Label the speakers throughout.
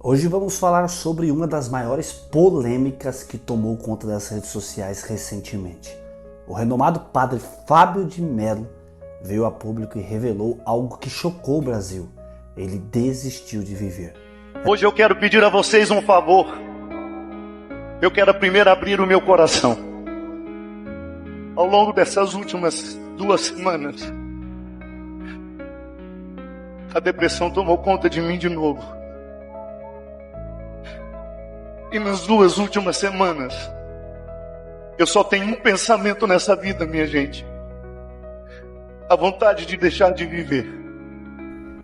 Speaker 1: Hoje vamos falar sobre uma das maiores polêmicas que tomou conta das redes sociais recentemente. O renomado padre Fábio de Mello veio a público e revelou algo que chocou o Brasil. Ele desistiu de viver.
Speaker 2: Hoje eu quero pedir a vocês um favor. Eu quero primeiro abrir o meu coração. Ao longo dessas últimas 2 semanas, a depressão tomou conta de mim de novo. E nas 2 últimas semanas, eu só tenho um pensamento nessa vida, minha gente: a vontade de deixar de viver.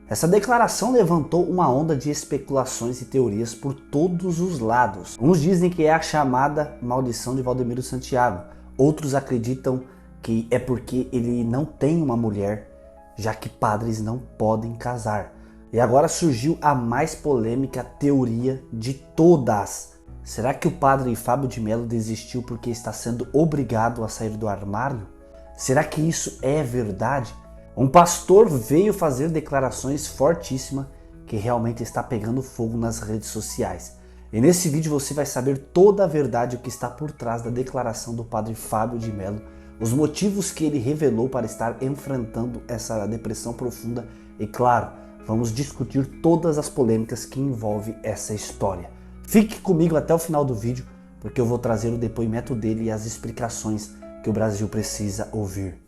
Speaker 1: Essa declaração levantou uma onda de especulações e teorias por todos os lados. Uns dizem que é a chamada maldição de Valdemiro Santiago. Outros acreditam que é porque ele não tem uma mulher, já que padres não podem casar. E agora surgiu a mais polêmica teoria de todas. Será que o padre Fábio de Mello desistiu porque está sendo obrigado a sair do armário? Será que isso é verdade? Um pastor veio fazer declarações fortíssimas que realmente está pegando fogo nas redes sociais. E nesse vídeo você vai saber toda a verdade, o que está por trás da declaração do padre Fábio de Mello, os motivos que ele revelou para estar enfrentando essa depressão profunda e, claro, vamos discutir todas as polêmicas que envolvem essa história. Fique comigo até o final do vídeo, porque eu vou trazer o depoimento dele e as explicações que o Brasil precisa ouvir.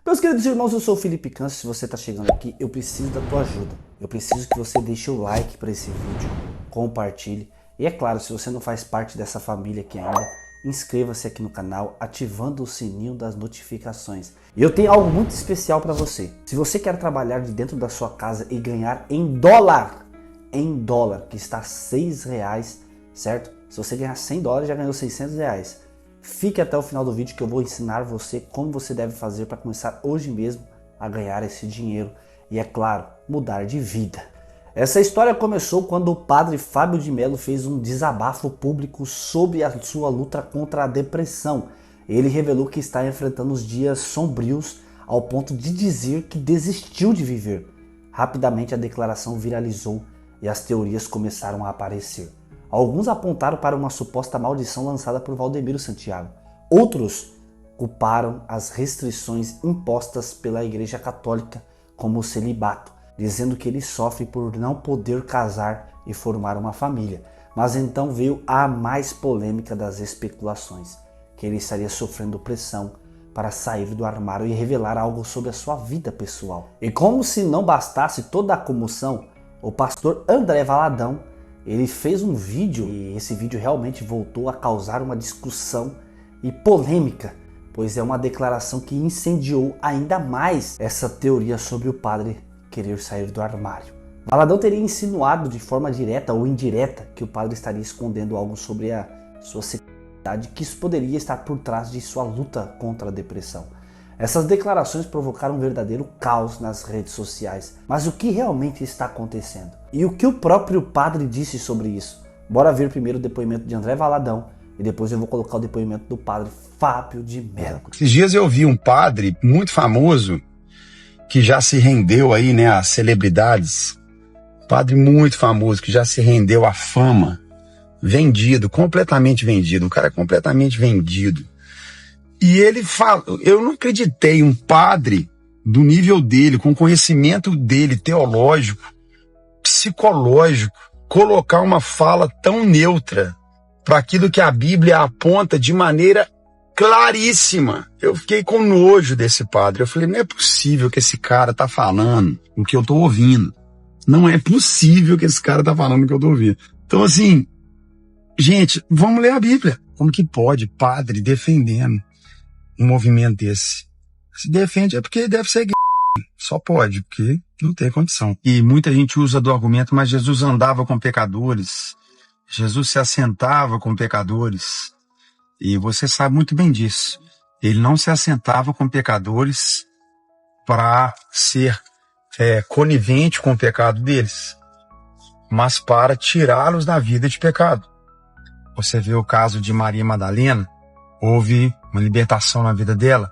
Speaker 1: Meus queridos irmãos, eu sou o Felipe Câncio. Se você está chegando aqui, eu preciso da tua ajuda. Eu preciso que você deixe o like para esse vídeo, compartilhe. E é claro, se você não faz parte dessa família aqui ainda, inscreva-se aqui no canal, ativando o sininho das notificações. E eu tenho algo muito especial para você. Se você quer trabalhar de dentro da sua casa e ganhar em dólar, que está a R$6, certo? Se você ganhar $100, já ganhou R$600. Fique até o final do vídeo que eu vou ensinar você como você deve fazer para começar hoje mesmo a ganhar esse dinheiro e, é claro, mudar de vida. Essa história começou quando o padre Fábio de Mello fez um desabafo público sobre a sua luta contra a depressão. Ele revelou que está enfrentando os dias sombrios ao ponto de dizer que desistiu de viver. Rapidamente a declaração viralizou e as teorias começaram a aparecer. Alguns apontaram para uma suposta maldição lançada por Valdemiro Santiago. Outros culparam as restrições impostas pela Igreja Católica, como o celibato, dizendo que ele sofre por não poder casar e formar uma família. Mas então veio a mais polêmica das especulações, que ele estaria sofrendo pressão para sair do armário e revelar algo sobre a sua vida pessoal. E como se não bastasse toda a comoção, o pastor André Valadão, ele fez um vídeo e esse vídeo realmente voltou a causar uma discussão e polêmica, pois é uma declaração que incendiou ainda mais essa teoria sobre o padre querer sair do armário. Valadão teria insinuado de forma direta ou indireta que o padre estaria escondendo algo sobre a sua sexualidade, que isso poderia estar por trás de sua luta contra a depressão. Essas declarações provocaram um verdadeiro caos nas redes sociais. Mas o que realmente está acontecendo? E o que o próprio padre disse sobre isso? Bora ver primeiro o depoimento de André Valadão e depois eu vou colocar o depoimento do padre Fábio de Mello.
Speaker 3: Esses dias eu vi um padre muito famoso que já se rendeu aí, né, às celebridades. Padre muito famoso que já se rendeu à fama. Vendido, completamente vendido. Um cara completamente vendido. E ele fala, eu não acreditei, um padre do nível dele, com conhecimento dele, teológico, psicológico, colocar uma fala tão neutra para aquilo que a Bíblia aponta de maneira claríssima. Eu fiquei com nojo desse padre. Eu falei, não é possível que esse cara tá falando o que eu tô ouvindo. Não é possível que esse cara tá falando o que eu tô ouvindo. Então, assim, gente, vamos ler a Bíblia. Como que pode padre defendendo um movimento desse? Se defende é porque deve ser gay. Só pode, porque não tem condição. E muita gente usa do argumento, mas Jesus andava com pecadores. Jesus se assentava com pecadores. E você sabe muito bem disso. Ele não se assentava com pecadores para ser conivente com o pecado deles, mas para tirá-los da vida de pecado. Você vê o caso de Maria Madalena, houve uma libertação na vida dela.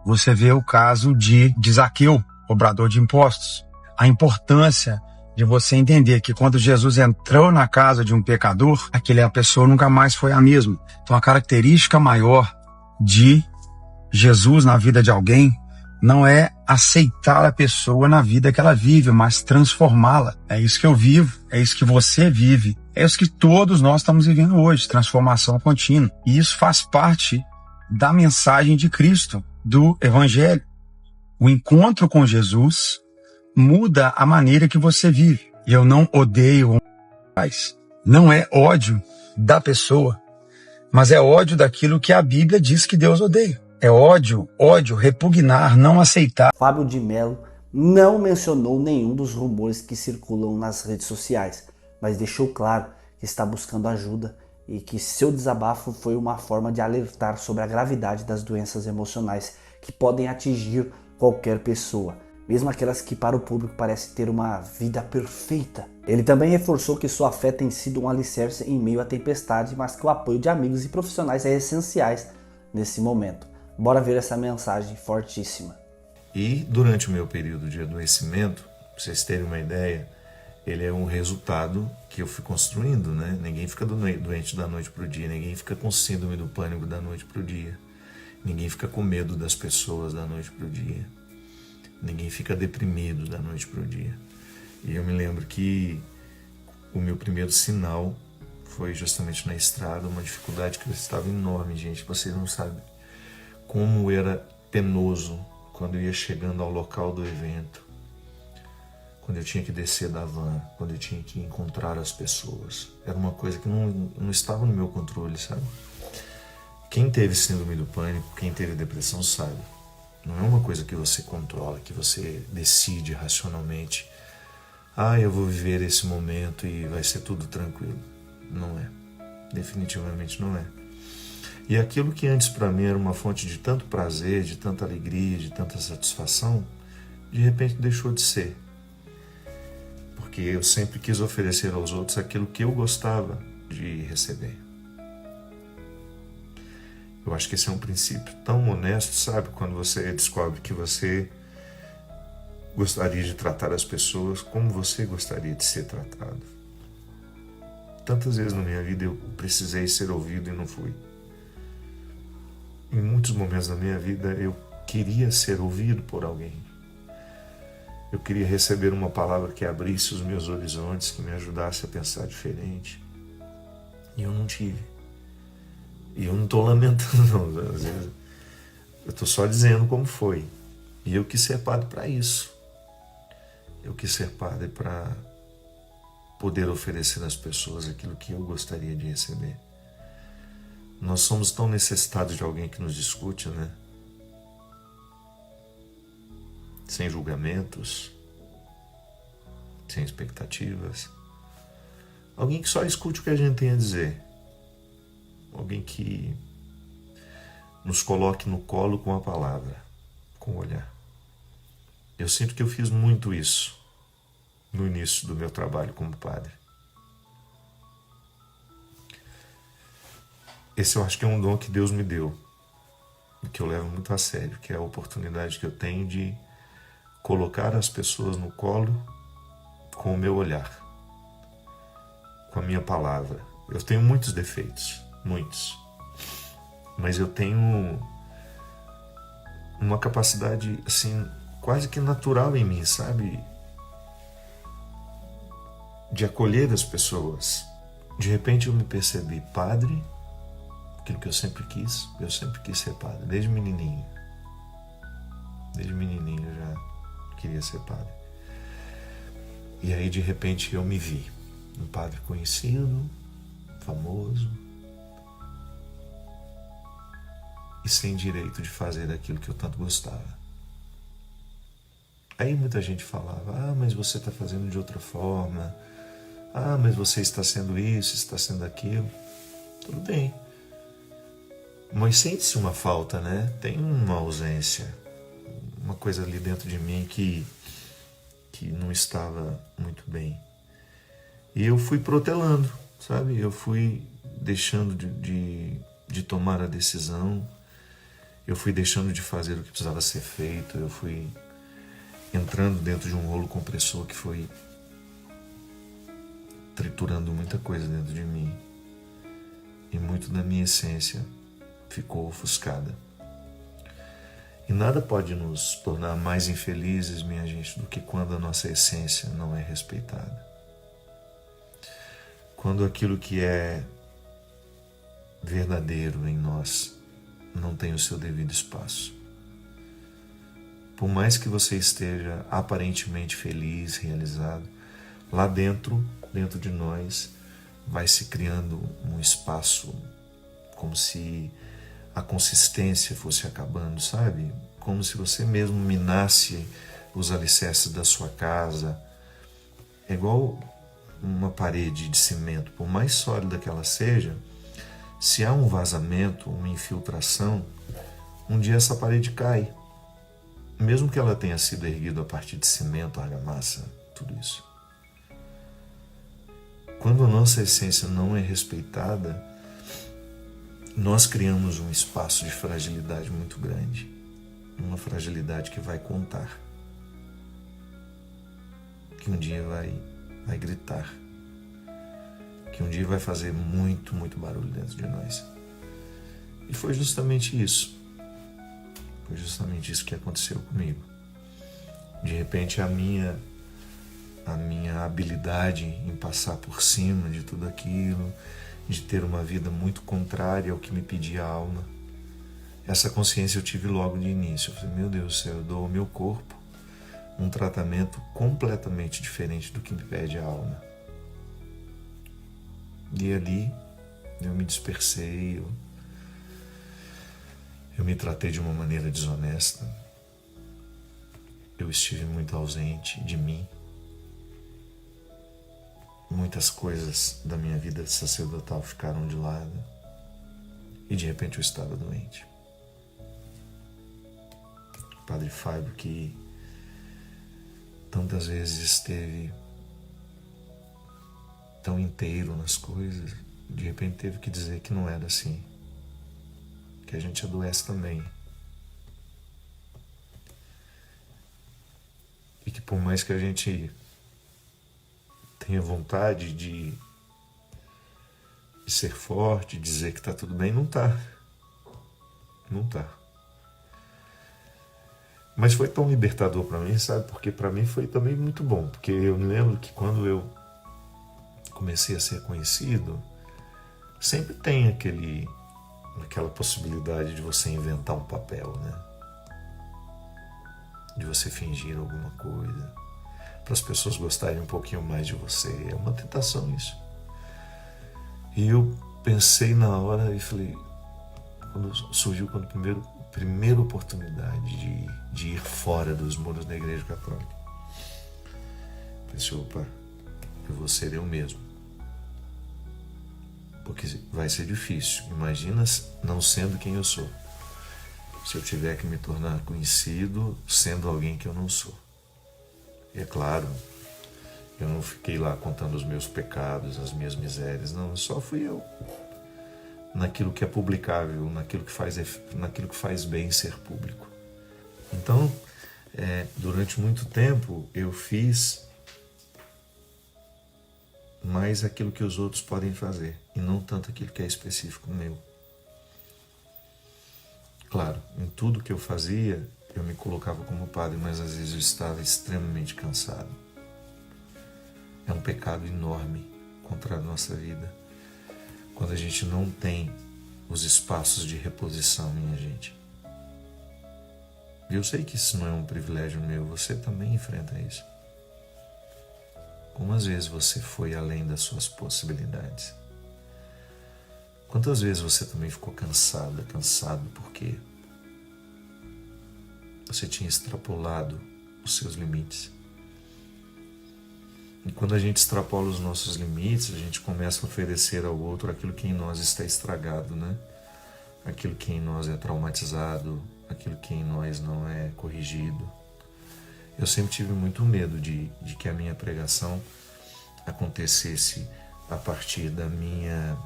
Speaker 3: você vê o caso de Zaqueu, cobrador de impostos. A importância de você entender que quando Jesus entrou na casa de um pecador, aquela pessoa nunca mais foi a mesma. Então a característica maior de Jesus na vida de alguém não é aceitar a pessoa na vida que ela vive, mas transformá-la. É isso que eu vivo, é isso que você vive, é isso que todos nós estamos vivendo hoje, transformação contínua. E isso faz parte da mensagem de Cristo, do Evangelho. O encontro com Jesus muda a maneira que você vive. E eu não odeio, não é ódio da pessoa, mas é ódio daquilo que a Bíblia diz que Deus odeia. É ódio, repugnar, não aceitar.
Speaker 1: Fábio de Mello não mencionou nenhum dos rumores que circulam nas redes sociais, mas deixou claro que está buscando ajuda e que seu desabafo foi uma forma de alertar sobre a gravidade das doenças emocionais que podem atingir qualquer pessoa, mesmo aquelas que para o público parecem ter uma vida perfeita. Ele também reforçou que sua fé tem sido um alicerce em meio à tempestade, mas que o apoio de amigos e profissionais é essenciais nesse momento. Bora ver essa mensagem fortíssima.
Speaker 4: E durante o meu período de adoecimento, para vocês terem uma ideia, ele é um resultado que eu fui construindo, né? Ninguém fica doente da noite para o dia, ninguém fica com síndrome do pânico da noite para o dia, ninguém fica com medo das pessoas da noite para o dia, ninguém fica deprimido da noite para o dia. E eu me lembro que o meu primeiro sinal foi justamente na estrada, uma dificuldade que estava enorme, gente, vocês não sabem como era penoso quando eu ia chegando ao local do evento, quando eu tinha que descer da van, quando eu tinha que encontrar as pessoas. Era uma coisa que não estava no meu controle, sabe? Quem teve síndrome do pânico, quem teve depressão sabe. Não é uma coisa que você controla, que você decide racionalmente. Eu vou viver esse momento e vai ser tudo tranquilo. Não é. Definitivamente não é. E aquilo que antes para mim era uma fonte de tanto prazer, de tanta alegria, de tanta satisfação, de repente deixou de ser. Porque eu sempre quis oferecer aos outros aquilo que eu gostava de receber. Eu acho que esse é um princípio tão honesto, sabe? Quando você descobre que você gostaria de tratar as pessoas como você gostaria de ser tratado. Tantas vezes na minha vida eu precisei ser ouvido e não fui. Em muitos momentos da minha vida eu queria ser ouvido por alguém. Eu queria receber uma palavra que abrisse os meus horizontes, que me ajudasse a pensar diferente. E eu não tive. E eu não estou lamentando, não. Às vezes eu estou só dizendo como foi. E eu quis ser padre para isso. Eu quis ser padre para poder oferecer às pessoas aquilo que eu gostaria de receber. Nós somos tão necessitados de alguém que nos discute, né? Sem julgamentos, sem expectativas. Alguém que só escute o que a gente tem a dizer. Alguém que nos coloque no colo com a palavra, com o olhar. Eu sinto que eu fiz muito isso no início do meu trabalho como padre. Esse eu acho que é um dom que Deus me deu, que eu levo muito a sério, que é a oportunidade que eu tenho de colocar as pessoas no colo com o meu olhar, com a minha palavra. Eu tenho muitos defeitos, muitos, mas eu tenho uma capacidade assim quase que natural em mim, sabe? De acolher as pessoas. De repente eu me percebi padre, aquilo que eu sempre quis ser padre, desde menininho. Desde menininho eu já queria ser padre. E aí de repente eu me vi um padre conhecido, famoso, e sem direito de fazer aquilo que eu tanto gostava. Aí muita gente falava, mas você está fazendo de outra forma, mas você está sendo isso, está sendo aquilo. Tudo bem. Mas sente-se uma falta, né? Tem uma ausência, uma coisa ali dentro de mim que não estava muito bem. E eu fui protelando, sabe? Eu fui deixando de tomar a decisão eu fui deixando de fazer o que precisava ser feito, eu fui entrando dentro de um rolo compressor que foi triturando muita coisa dentro de mim. E muito da minha essência ficou ofuscada. E nada pode nos tornar mais infelizes, minha gente, do que quando a nossa essência não é respeitada. Quando aquilo que é verdadeiro em nós não tem o seu devido espaço. Por mais que você esteja aparentemente feliz, realizado, lá dentro de nós, vai se criando um espaço como se a consistência fosse acabando, sabe? Como se você mesmo minasse os alicerces da sua casa. É igual uma parede de cimento, por mais sólida que ela seja, se há um vazamento, uma infiltração, um dia essa parede cai. Mesmo que ela tenha sido erguida a partir de cimento, argamassa, tudo isso. Quando a nossa essência não é respeitada, nós criamos um espaço de fragilidade muito grande. Uma fragilidade que vai contar. Que um dia vai gritar. Que um dia vai fazer muito, muito barulho dentro de nós. E foi justamente isso. Foi justamente isso que aconteceu comigo. De repente a minha habilidade em passar por cima de tudo aquilo, de ter uma vida muito contrária ao que me pedia a alma, essa consciência eu tive logo de início. Eu falei, meu Deus do céu, eu dou ao meu corpo um tratamento completamente diferente do que me pede a alma. E ali eu me dispersei, eu me tratei de uma maneira desonesta, eu estive muito ausente de mim. Muitas coisas da minha vida sacerdotal ficaram de lado e de repente eu estava doente. O Padre Fábio, que tantas vezes esteve tão inteiro nas coisas, de repente teve que dizer que não era assim, que a gente adoece também. E que por mais que a gente tenha vontade de ser forte, dizer que está tudo bem, não está. Não está. Mas foi tão libertador para mim, sabe? Porque para mim foi também muito bom. Porque eu me lembro que quando eu comecei a ser conhecido, sempre tem aquela possibilidade de você inventar um papel, né? De você fingir alguma coisa, para as pessoas gostarem um pouquinho mais de você. É uma tentação isso. E eu pensei na hora e falei, quando a primeira oportunidade de ir fora dos muros da Igreja Católica, pensei, opa, eu vou ser eu mesmo. Porque vai ser difícil. Imagina não sendo quem eu sou. Se eu tiver que me tornar conhecido sendo alguém que eu não sou. E é claro, eu não fiquei lá contando os meus pecados, as minhas misérias, não, só fui eu. Naquilo que é publicável, naquilo que faz bem ser público. Então, durante muito tempo, eu fiz mais aquilo que os outros podem fazer, e não tanto aquilo que é específico meu. Claro, em tudo que eu fazia, eu me colocava como padre, mas às vezes eu estava extremamente cansado. É um pecado enorme contra a nossa vida, quando a gente não tem os espaços de reposição, minha gente. E eu sei que isso não é um privilégio meu, você também enfrenta isso. Quantas vezes você foi além das suas possibilidades? Quantas vezes você também ficou cansado porque você tinha extrapolado os seus limites? E quando a gente extrapola os nossos limites, a gente começa a oferecer ao outro aquilo que em nós está estragado, né? Aquilo que em nós é traumatizado, aquilo que em nós não é corrigido. Eu sempre tive muito medo de que a minha pregação acontecesse a partir da minha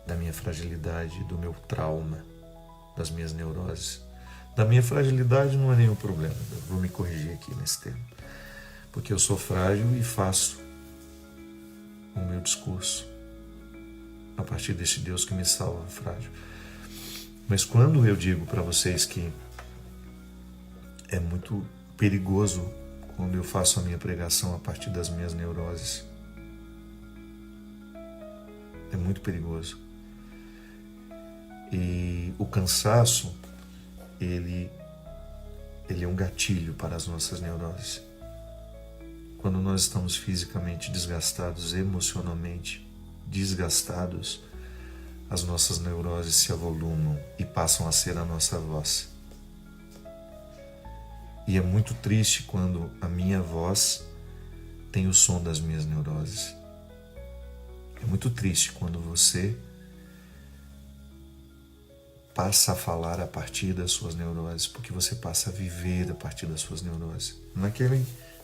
Speaker 4: da minha fragilidade, do meu trauma, das minhas neuroses. Da minha fragilidade não é nenhum problema, eu vou me corrigir aqui nesse termo, porque eu sou frágil e faço o meu discurso a partir desse Deus que me salva frágil. Mas quando eu digo para vocês que é muito perigoso quando eu faço a minha pregação a partir das minhas neuroses, é muito perigoso. E o cansaço, ele é um gatilho para as nossas neuroses. Quando nós estamos fisicamente desgastados, emocionalmente desgastados, as nossas neuroses se avolumam e passam a ser a nossa voz. E é muito triste quando a minha voz tem o som das minhas neuroses. É muito triste quando você passa a falar a partir das suas neuroses, porque você passa a viver a partir das suas neuroses.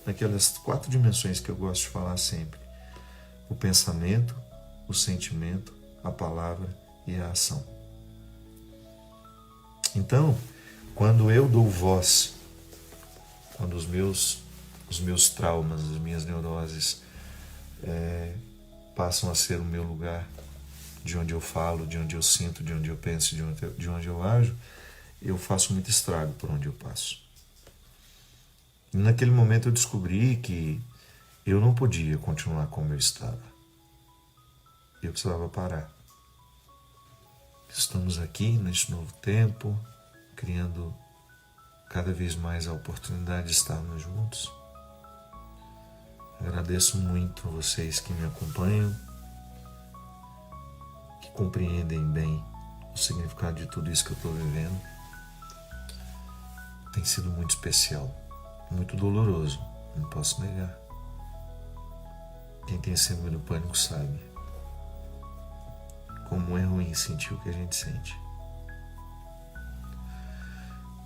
Speaker 4: Naquelas 4 dimensões que eu gosto de falar sempre: o pensamento, o sentimento, a palavra e a ação. Então, quando eu dou voz, quando os meus traumas, as minhas neuroses passam a ser o meu lugar, de onde eu falo, de onde eu sinto, de onde eu penso, de onde eu ajo, eu faço muito estrago por onde eu passo. E naquele momento eu descobri que eu não podia continuar como eu estava. Eu precisava parar. Estamos aqui neste novo tempo, criando cada vez mais a oportunidade de estarmos juntos. Agradeço muito a vocês que me acompanham, que compreendem bem o significado de tudo isso que eu estou vivendo. Tem sido muito especial, muito doloroso, não posso negar. Quem tem síndrome do pânico sabe como é ruim sentir o que a gente sente.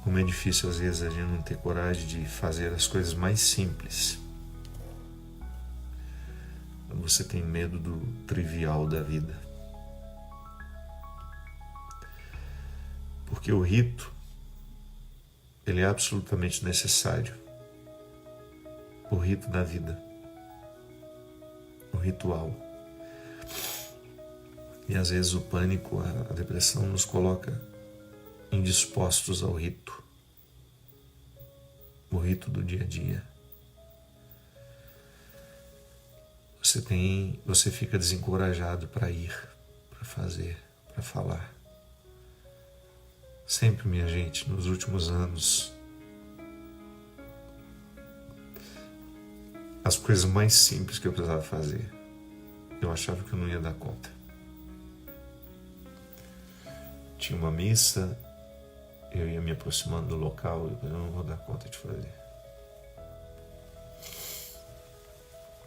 Speaker 4: Como é difícil às vezes a gente não ter coragem de fazer as coisas mais simples. Quando você tem medo do trivial da vida. Porque o rito, ele é absolutamente necessário. O rito da vida. O ritual. E às vezes o pânico, a depressão nos coloca indispostos ao rito. O rito do dia a dia. Você fica desencorajado para ir, para fazer, para falar. Sempre, minha gente, nos últimos anos, as coisas mais simples que eu precisava fazer, eu achava que eu não ia dar conta. Tinha uma missa, eu ia me aproximando do local, eu não vou dar conta de fazer.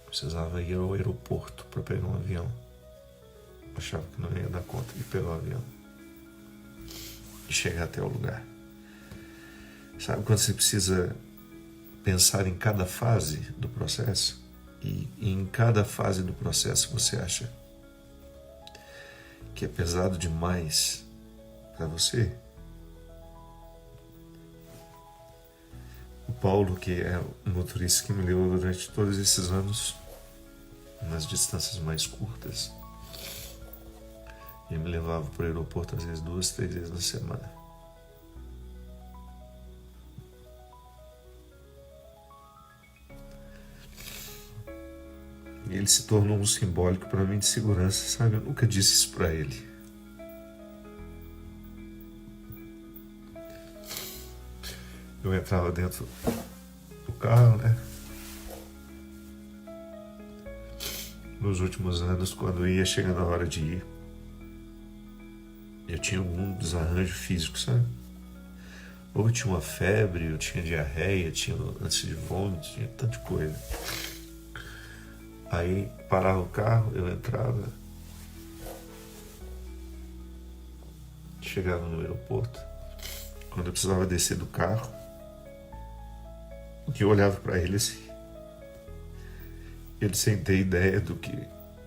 Speaker 4: Precisava ir ao aeroporto para pegar um avião. Eu achava que não ia dar conta de pegar o avião e chegar até o lugar. Sabe quando você precisa pensar em cada fase do processo? E em cada fase do processo você acha que é pesado demais para você? O Paulo, que é o motorista que me levou durante todos esses anos, nas distâncias mais curtas, ele me levava para o aeroporto às vezes 2, 3 vezes na semana. E ele se tornou um simbólico para mim de segurança, sabe? Eu nunca disse isso para ele. Eu entrava dentro do carro, né? Nos últimos anos, quando ia chegando a hora de ir, eu tinha algum desarranjo físico, sabe? Ou eu tinha uma febre, eu tinha diarreia, tinha ânsia de vômito, tinha tanta coisa. Aí parava o carro, eu entrava, chegava no aeroporto, quando eu precisava descer do carro, que eu olhava para ele assim, ele sem ter ideia do que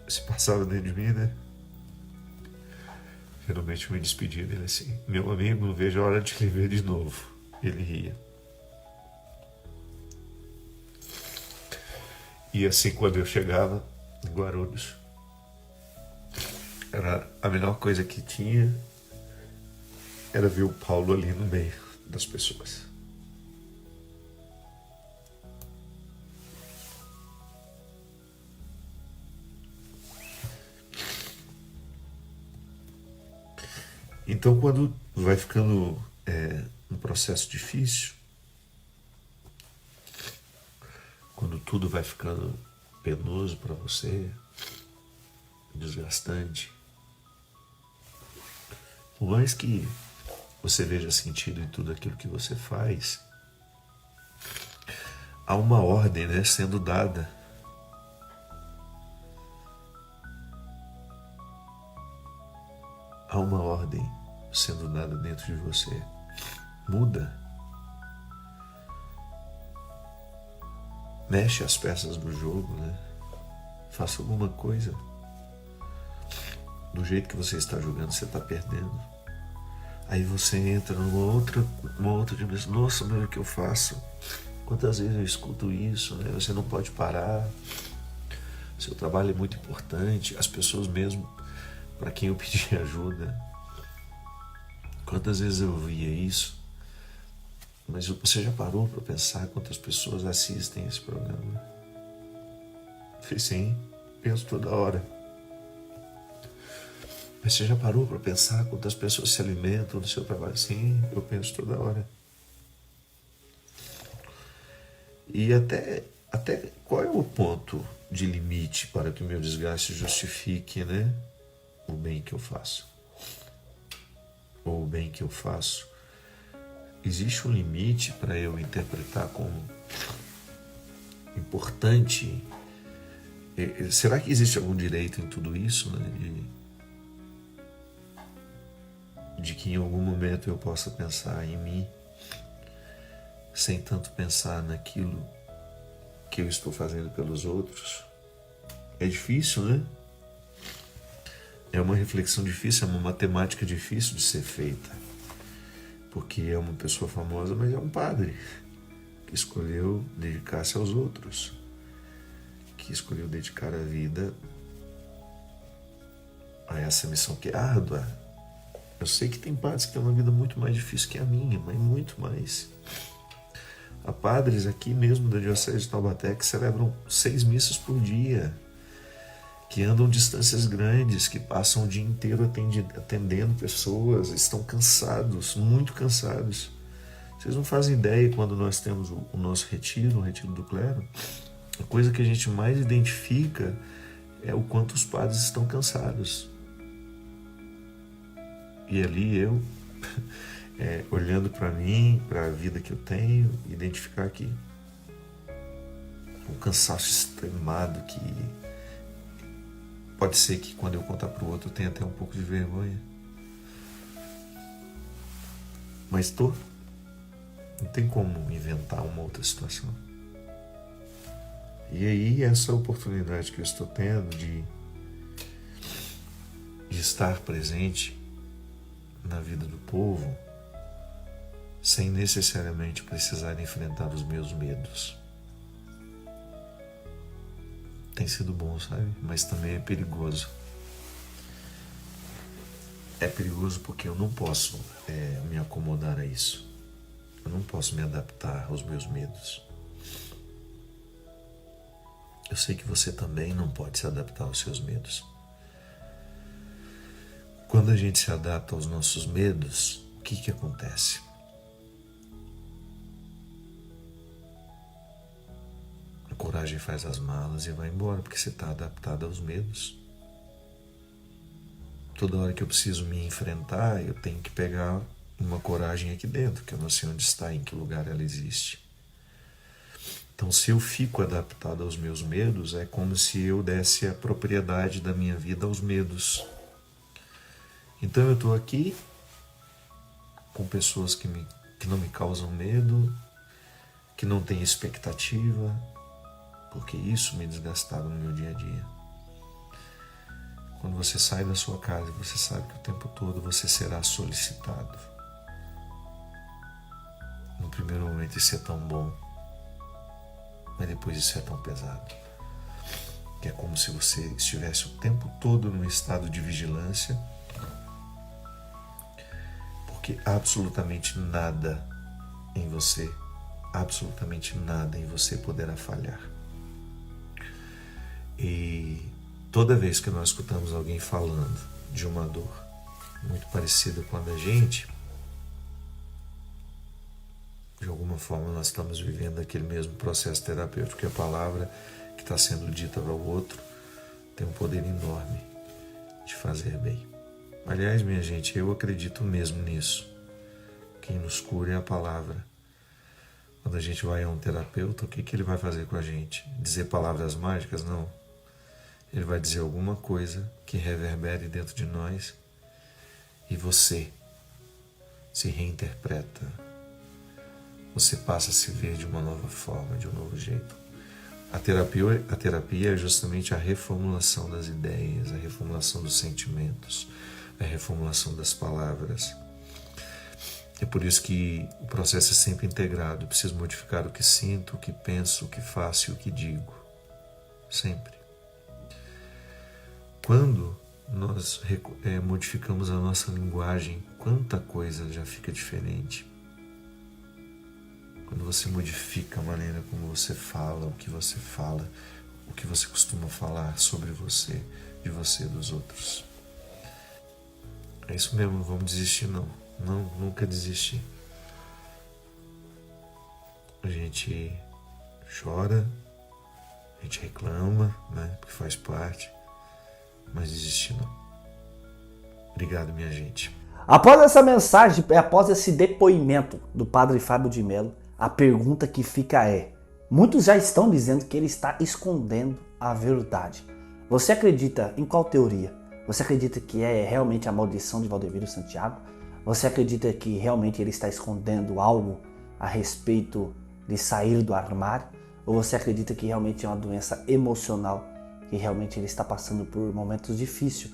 Speaker 4: se passava dentro de mim, né? Geralmente eu me despedia dele assim: meu amigo, não vejo a hora de lhe ver de novo. Ele ria. E assim, quando eu chegava em Guarulhos, era a melhor coisa que tinha, era ver o Paulo ali no meio das pessoas. Então, quando vai ficando um processo difícil, quando tudo vai ficando penoso para você, desgastante, por mais que você veja sentido em tudo aquilo que você faz, há uma ordem, né, sendo dada. Há uma ordem sendo dada dentro de você. Muda. Mexe as peças do jogo, né? Faça alguma coisa. Do jeito que você está jogando, você está perdendo. Aí você entra numa outra dimensão. Nossa, mas o que eu faço? Quantas vezes eu escuto isso, né? Você não pode parar. Seu trabalho é muito importante. As pessoas mesmo para quem eu pedi ajuda. Quantas vezes eu ouvia isso? Mas você já parou para pensar quantas pessoas assistem esse programa? Sim, penso toda hora. Mas você já parou para pensar quantas pessoas se alimentam do seu trabalho? Sim, eu penso toda hora. E até qual é o ponto de limite para que o meu desgaste justifique, né, o bem que eu faço? Ou o bem que eu faço? Existe um limite para eu interpretar como importante? Será que existe algum direito em tudo isso, né? De que em algum momento eu possa pensar em mim sem tanto pensar naquilo que eu estou fazendo pelos outros? É difícil, né? É uma reflexão difícil, é uma matemática difícil de ser feita. Porque é uma pessoa famosa, mas é um padre que escolheu dedicar-se aos outros, que escolheu dedicar a vida a essa missão que é árdua. Eu sei que tem padres que têm uma vida muito mais difícil que a minha, mas muito mais. Há padres aqui mesmo da Diocese de Taubaté que celebram 6 missas por dia, que andam distâncias grandes, que passam o dia inteiro atendendo pessoas, estão cansados, muito cansados. Vocês não fazem ideia, quando nós temos o nosso retiro, o retiro do clero, a coisa que a gente mais identifica é o quanto os padres estão cansados. E ali eu, olhando para mim, para a vida que eu tenho, identificar aqui um cansaço extremado que pode ser que quando eu contar para o outro eu tenha até um pouco de vergonha. Mas não tem como inventar uma outra situação. E aí essa oportunidade que eu estou tendo de estar presente na vida do povo sem necessariamente precisar enfrentar os meus medos. Tem sido bom, sabe? Mas também é perigoso. É perigoso porque eu não posso me acomodar a isso. Eu não posso me adaptar aos meus medos. Eu sei que você também não pode se adaptar aos seus medos. Quando a gente se adapta aos nossos medos, o que acontece? A coragem faz as malas e vai embora, porque você está adaptado aos medos. Toda hora que eu preciso me enfrentar, eu tenho que pegar uma coragem aqui dentro, que eu não sei onde está, em que lugar ela existe. Então, se eu fico adaptado aos meus medos, é como se eu desse a propriedade da minha vida aos medos. Então, eu estou aqui com pessoas que não me causam medo, que não têm expectativa, porque isso me desgastava no meu dia a dia. Quando você sai da sua casa, você sabe que o tempo todo você será solicitado. No primeiro momento isso é tão bom, mas depois isso é tão pesado. Que é como se você estivesse o tempo todo num estado de vigilância, porque absolutamente nada em você poderá falhar. E toda vez que nós escutamos alguém falando de uma dor muito parecida com a da gente, de alguma forma nós estamos vivendo aquele mesmo processo terapêutico, que a palavra que está sendo dita para o outro tem um poder enorme de fazer bem. Aliás, minha gente, eu acredito mesmo nisso. Quem nos cura é a palavra. Quando a gente vai a um terapeuta, o que ele vai fazer com a gente? Dizer palavras mágicas? Não. Ele vai dizer alguma coisa que reverbere dentro de nós e você se reinterpreta. Você passa a se ver de uma nova forma, de um novo jeito. A terapia é justamente a reformulação das ideias, a reformulação dos sentimentos, a reformulação das palavras. É por isso que o processo é sempre integrado. Eu preciso modificar o que sinto, o que penso, o que faço e o que digo. Sempre. Quando nós modificamos a nossa linguagem, quanta coisa já fica diferente. Quando você modifica a maneira como você fala, o que você costuma falar sobre você, de você e dos outros. É isso mesmo, não vamos desistir não. Não, nunca desistir. A gente chora, a gente reclama, né? Porque faz parte, mas desistir não. Obrigado, minha gente.
Speaker 1: Após essa mensagem, após esse depoimento do Padre Fábio de Mello, a pergunta que fica é: muitos já estão dizendo que ele está escondendo a verdade. Você acredita em qual teoria? Você acredita que é realmente a maldição de Valdemiro Santiago? Você acredita que realmente ele está escondendo algo a respeito de sair do armário? Ou você acredita que realmente é uma doença emocional, que realmente ele está passando por momentos difíceis?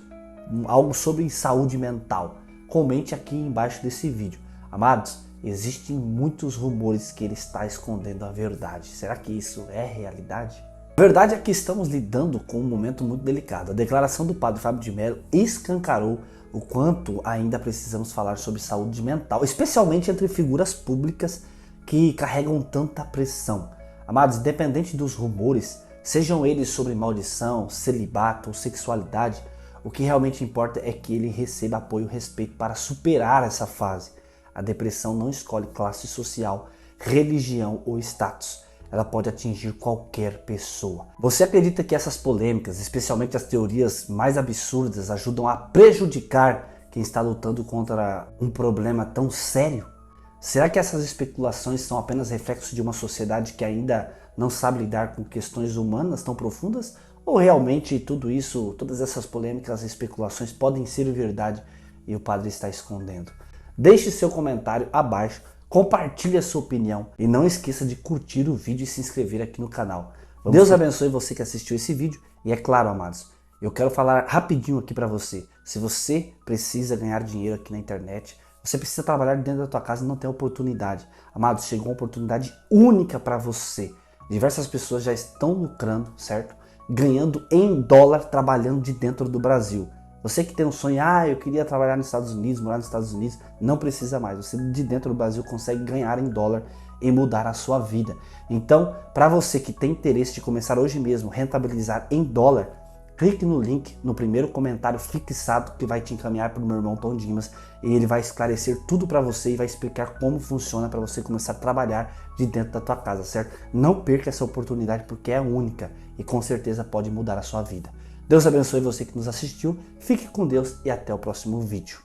Speaker 1: Algo sobre saúde mental? Comente aqui embaixo desse vídeo. Amados, existem muitos rumores que ele está escondendo a verdade. Será que isso é realidade? A verdade é que estamos lidando com um momento muito delicado. A declaração do Padre Fábio de Mello escancarou o quanto ainda precisamos falar sobre saúde mental, especialmente entre figuras públicas que carregam tanta pressão. Amados, independente dos rumores, sejam eles sobre maldição, celibato ou sexualidade, o que realmente importa é que ele receba apoio e respeito para superar essa fase. A depressão não escolhe classe social, religião ou status. Ela pode atingir qualquer pessoa. Você acredita que essas polêmicas, especialmente as teorias mais absurdas, ajudam a prejudicar quem está lutando contra um problema tão sério? Será que essas especulações são apenas reflexos de uma sociedade que ainda não sabe lidar com questões humanas tão profundas? Ou realmente tudo isso, todas essas polêmicas e especulações podem ser verdade e o padre está escondendo? Deixe seu comentário abaixo, compartilhe a sua opinião e não esqueça de curtir o vídeo e se inscrever aqui no canal. Deus abençoe você que assistiu esse vídeo e é claro, amados, eu quero falar rapidinho aqui para você. Se você precisa ganhar dinheiro aqui na internet, você precisa trabalhar dentro da tua casa e não tem oportunidade. Amados, chegou uma oportunidade única para você. Diversas pessoas já estão lucrando, certo? Ganhando em dólar trabalhando de dentro do Brasil. Você que tem um sonho, eu queria trabalhar nos Estados Unidos, morar nos Estados Unidos, não precisa mais. Você de dentro do Brasil consegue ganhar em dólar e mudar a sua vida. Então, para você que tem interesse de começar hoje mesmo, rentabilizar em dólar, clique no link no primeiro comentário fixado que vai te encaminhar para o meu irmão Tom Dimas e ele vai esclarecer tudo para você e vai explicar como funciona para você começar a trabalhar de dentro da tua casa, certo? Não perca essa oportunidade porque é única e com certeza pode mudar a sua vida. Deus abençoe você que nos assistiu, fique com Deus e até o próximo vídeo.